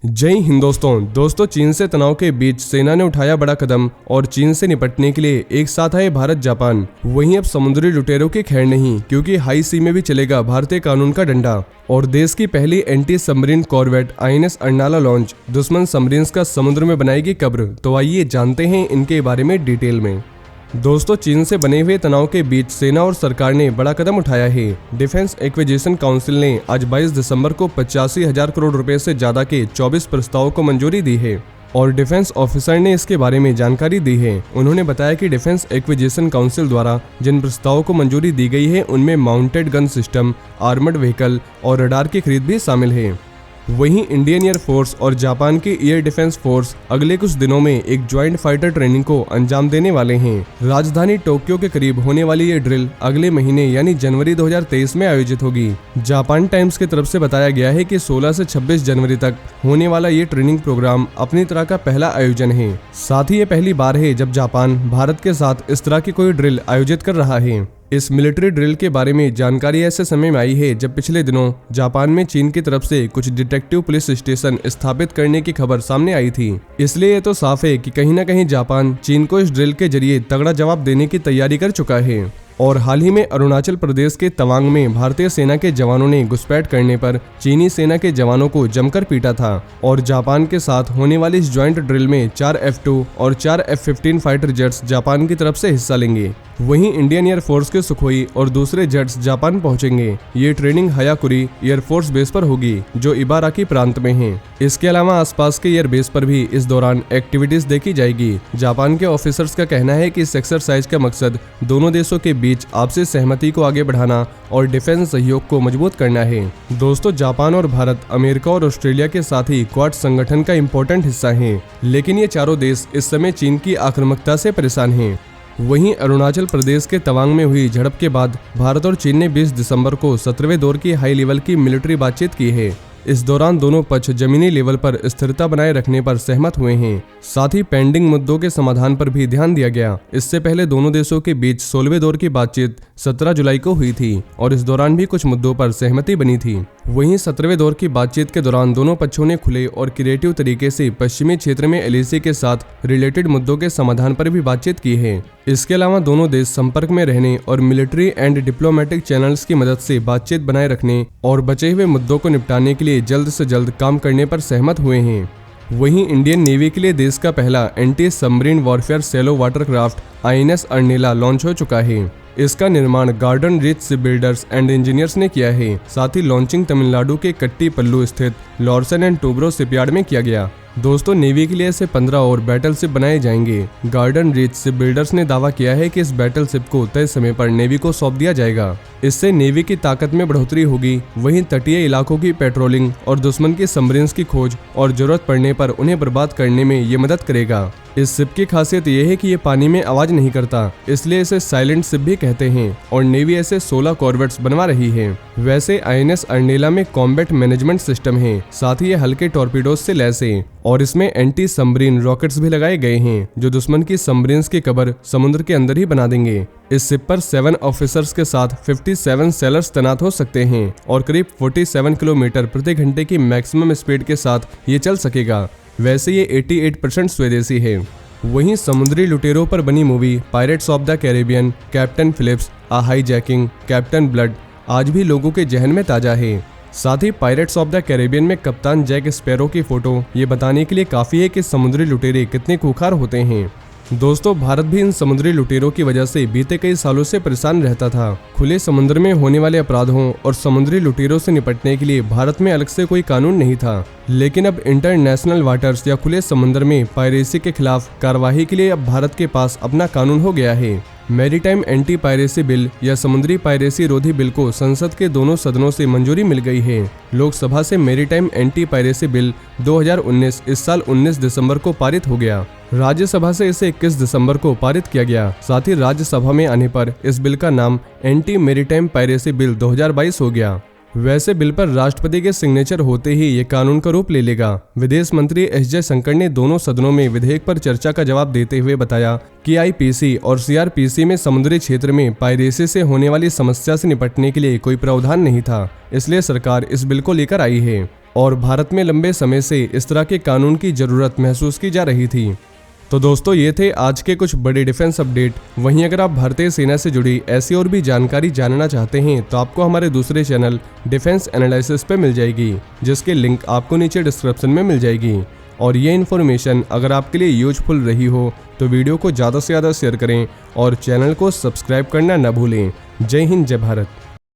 जय हिंद दोस्तों चीन से तनाव के बीच सेना ने उठाया बड़ा कदम और चीन से निपटने के लिए एक साथ आए भारत जापान। वहीं अब समुद्री लुटेरों की खैर नहीं, क्योंकि हाई सी में भी चलेगा भारतीय कानून का डंडा। और देश की पहली anti submarine corvette INS Arnala launch दुश्मन सबमरीन्स का समुद्र में बनाएगी कब्र। तो आइए जानते हैं इनके बारे में डिटेल में। दोस्तों, चीन से बने हुए तनाव के बीच सेना और सरकार ने बड़ा कदम उठाया है। डिफेंस एक्विजिशन काउंसिल ने आज 22 दिसंबर को 85,000 करोड़ रुपए से ज्यादा के 24 प्रस्तावों को मंजूरी दी है और डिफेंस ऑफिसर ने इसके बारे में जानकारी दी है। उन्होंने बताया कि डिफेंस एक्विजिशन काउंसिल द्वारा जिन प्रस्तावों को मंजूरी दी गई है उनमें mounted gun system, armoured vehicle और रडार की खरीद भी शामिल है। वहीं इंडियन एयर फोर्स और जापान की एयर डिफेंस फोर्स अगले कुछ दिनों में एक ज्वाइंट फाइटर ट्रेनिंग को अंजाम देने वाले हैं। राजधानी टोक्यो के करीब होने वाली ये ड्रिल अगले महीने यानी जनवरी 2023 में आयोजित होगी। जापान टाइम्स की तरफ से बताया गया है कि 16 से 26 जनवरी तक होने वाला ये ट्रेनिंग प्रोग्राम अपनी तरह का पहला आयोजन है। साथ ही ये पहली बार है जब जापान भारत के साथ इस तरह की कोई ड्रिल आयोजित कर रहा है। इस मिलिट्री ड्रिल के बारे में जानकारी ऐसे समय में आई है जब पिछले दिनों जापान में चीन की तरफ से कुछ डिटेक्टिव पुलिस स्टेशन स्थापित करने की खबर सामने आई थी। इसलिए ये तो साफ है कि कहीं न कहीं जापान चीन को इस ड्रिल के जरिए तगड़ा जवाब देने की तैयारी कर चुका है। और हाल ही में अरुणाचल प्रदेश के तवांग में भारतीय सेना के जवानों ने घुसपैठ करने पर चीनी सेना के जवानों को जमकर पीटा था। और जापान के साथ होने वाली इस ज्वाइंट ड्रिल में 4 F-2 और 4 F-15 फाइटर जेट्स जापान की तरफ से हिस्सा लेंगे। वहीं इंडियन एयर फोर्स के सुखोई और दूसरे जेट्स जापान पहुंचेंगे। ये ट्रेनिंग हायाकुरी एयर फोर्स बेस पर होगी जो इबाराकी प्रांत में है। इसके अलावा आसपास के एयर बेस पर भी इस दौरान एक्टिविटीज देखी जाएगी। जापान के ऑफिसर्स का कहना है कि इस एक्सरसाइज का मकसद दोनों देशों के बीच आपसी सहमति को आगे बढ़ाना और डिफेंस सहयोग को मजबूत करना है। दोस्तों, जापान और भारत अमेरिका और ऑस्ट्रेलिया के साथ ही क्वाड संगठन का इम्पोर्टेंट हिस्सा है, लेकिन ये चारों देश इस समय चीन की आक्रामकता से परेशान हैं। वहीं अरुणाचल प्रदेश के तवांग में हुई झड़प के बाद भारत और चीन ने 20 दिसंबर को 17वें दौर की हाई लेवल की मिलिट्री बातचीत की है। इस दौरान दोनों पक्ष जमीनी लेवल पर स्थिरता बनाए रखने पर सहमत हुए हैं। साथ ही पेंडिंग मुद्दों के समाधान पर भी ध्यान दिया गया। इससे पहले दोनों देशों के बीच 16वें दौर की बातचीत 17 जुलाई को हुई थी और इस दौरान भी कुछ मुद्दों पर सहमति बनी थी। वहीं 17वें दौर की बातचीत के दौरान दोनों पक्षों ने खुले और क्रिएटिव तरीके से पश्चिमी क्षेत्र में LAC के साथ रिलेटेड मुद्दों के समाधान पर भी बातचीत की है। इसके अलावा दोनों देश संपर्क में रहने और मिलिट्री एंड डिप्लोमेटिक चैनल्स की मदद से बातचीत बनाए रखने और बचे हुए मुद्दों को निपटाने के लिए जल्द से जल्द काम करने पर सहमत हुए हैं। वहीं इंडियन नेवी के लिए देश का पहला anti submarine warfare shallow watercraft INS Arnala launch हो चुका है। इसका निर्माण Garden Reach Shipbuilders and Engineers ने किया है। साथ ही लॉन्चिंग तमिलनाडु के कट्टीपल्लू स्थित लॉर्सन एंड टूब्रो शिपयार्ड में किया गया। दोस्तों, नेवी के लिए ऐसे 15 और बैटल शिप बनाए जाएंगे। गार्डन रीच शिप बिल्डर्स ने दावा किया है कि इस बैटल शिप को तय समय पर नेवी को सौंप दिया जाएगा। इससे नेवी की ताकत में बढ़ोतरी होगी। वहीं तटीय इलाकों की पेट्रोलिंग और दुश्मन की सबमरीन्स की खोज और जरूरत पड़ने पर उन्हें बर्बाद करने में ये मदद करेगा। इस शिप की खासियत यह है कि ये पानी में आवाज नहीं करता, इसलिए इसे साइलेंट शिप भी कहते हैं और नेवी ऐसे 16 कॉर्वेट्स बनवा रही है। वैसे INS अर्नाला में कॉम्बैट मैनेजमेंट सिस्टम है। साथ ही ये हल्के टॉर्पीडोज से लैस है और इसमें एंटी सबमरीन रॉकेट्स भी लगाए गए हैं जो दुश्मन की सबमरीन्स की कबर समुद्र के अंदर ही बना देंगे। इस शिप पर 7 ऑफिसर्स के साथ 57 सेलर्स तैनात हो सकते हैं और करीब 47 किलोमीटर प्रति घंटे की मैक्सिमम स्पीड के साथ ये चल सकेगा। वैसे ये 88% स्वदेशी है। वहीं समुद्री लुटेरों पर बनी movie Pirates of the Caribbean, Captain Phillips, a hijacking, Captain Blood आज भी लोगों के जहन में ताजा है। साथ ही पायरेट्स ऑफ द कैरेबियन में कप्तान जैक स्पैरो की फोटो ये बताने के लिए काफी है कि समुद्री लुटेरे कितने खूंखार होते हैं। दोस्तों, भारत भी इन समुद्री लुटेरों की वजह से बीते कई सालों से परेशान रहता था। खुले समुद्र में होने वाले अपराधों और समुद्री लुटेरों से निपटने के लिए भारत में अलग से कोई कानून नहीं था, लेकिन अब इंटरनेशनल वाटर्स या खुले समुद्र में पायरेसी के खिलाफ कार्यवाही के लिए अब भारत के पास अपना कानून हो गया है। मैरीटाइम एंटी पायरेसी बिल या समुद्री पायरेसी रोधी बिल को संसद के दोनों सदनों से मंजूरी मिल गई है। लोकसभा से मैरीटाइम एंटी पायरेसी बिल 2019 इस साल 19 दिसंबर को पारित हो गया। राज्यसभा से इसे 21 दिसंबर को पारित किया गया। साथ ही राज्यसभा में आने पर इस बिल का नाम एंटी मैरीटाइम पायरेसी बिल 2022 हो गया। वैसे बिल पर राष्ट्रपति के सिग्नेचर होते ही ये कानून का रूप ले लेगा। विदेश मंत्री एस जयशंकर ने दोनों सदनों में विधेयक पर चर्चा का जवाब देते हुए बताया कि आईपीसी और सीआरपीसी में समुद्री क्षेत्र में पायरेसी से होने वाली समस्या से निपटने के लिए कोई प्रावधान नहीं था, इसलिए सरकार इस बिल को लेकर आई है और भारत में लंबे समय से इस तरह के कानून की जरूरत महसूस की जा रही थी। तो दोस्तों ये थे आज के कुछ बड़े डिफेंस अपडेट। वहीं अगर आप भारतीय सेना से जुड़ी ऐसी और भी जानकारी जानना चाहते हैं तो आपको हमारे दूसरे चैनल डिफेंस एनालिसिस पे मिल जाएगी, जिसके लिंक आपको नीचे डिस्क्रिप्शन में मिल जाएगी। और ये इन्फॉर्मेशन अगर आपके लिए यूजफुल रही हो तो वीडियो को ज़्यादा से ज़्यादा शेयर करें और चैनल को सब्सक्राइब करना न भूलें। जय हिंद, जय भारत।